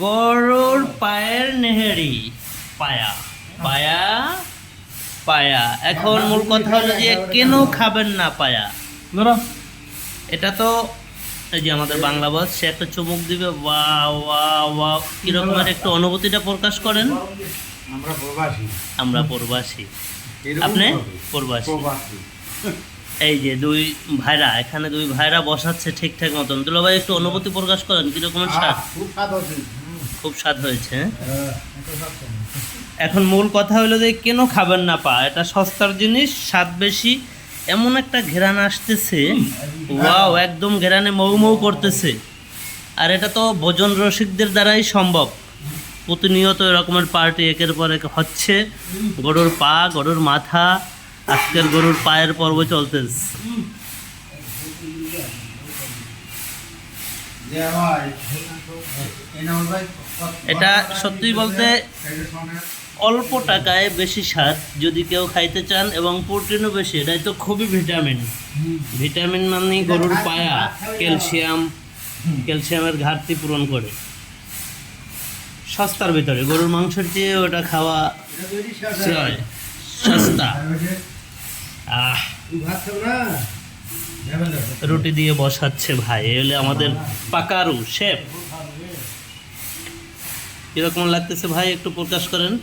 গরুর পায়ের নেহেরি, পায়া পায়া পায়া। এখন মূল কথা হলো যে কেন খাবেন না পায়া। ধরো এটা তো এই যে আমাদের বাংলা বস, সে একটা চুমুক দিবে, ওয়া ওয়া ওয়া, কিরকমের একটু অনুভূতিটা প্রকাশ করেন। আমরা প্রবাসী, আমরা প্রবাসী, এরকম আপনি হবে। প্রবাসী। প্রবাসী। এই যে দুই ভাইরা, এখানে দুই ভাইরা বসাচ্ছে ঠিকঠাক মতন। দুলা ভাই একটু অনুভূতি প্রকাশ করেন, কিরকমের স্বাদ। খুব স্বাদ আছে। খুব স্বাদ হয়েছে। এটা স্বাদ কেমন? এখন মূল কথা হলো যে কেন খাবেন না পা, এটা সস্তার জিনিস, স্বাদ বেশি। এমন একটা ঘেরান আসতেছে, ওয়াও, একদম ঘেরানে মৌ মৌ করতেছে। আর এটা তো ভোজন রসিকদের দ্বারাই সম্ভব। প্রতিনিয়ত এরকমের পার্টি একের পর এক হচ্ছে। গরুর পা, গরুর মাথা, আজকের গরুর পায়ের পর্ব চলতেছে। এটা সত্যি বলতে অল্প টাকায় বেশি স্বাদ, যদি কেউ খাইতে চান, এবং প্রোটিনও বেশি। এটাই তো খুবই ভিটামিন। ভিটামিন মানে গরুর পায়া, ক্যালসিয়াম, ক্যালসিয়ামের ঘাটতি পূরণ করে। সস্তার ভিতরে গরুর মাংসের চেয়ে ওটা খাওয়া যায়, সস্তা। রুটি দিয়ে বসাচ্ছে ভাই, এলে আমাদের পাকারু শেফ। কিরকম লাগতেছে ভাই, একটু প্রকাশ করেন।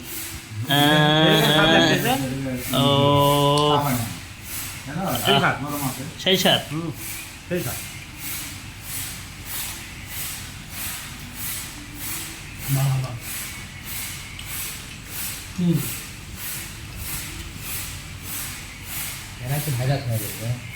ও সেই স্বাদ। এরা একটু ভাজা খাওয়া যাবে।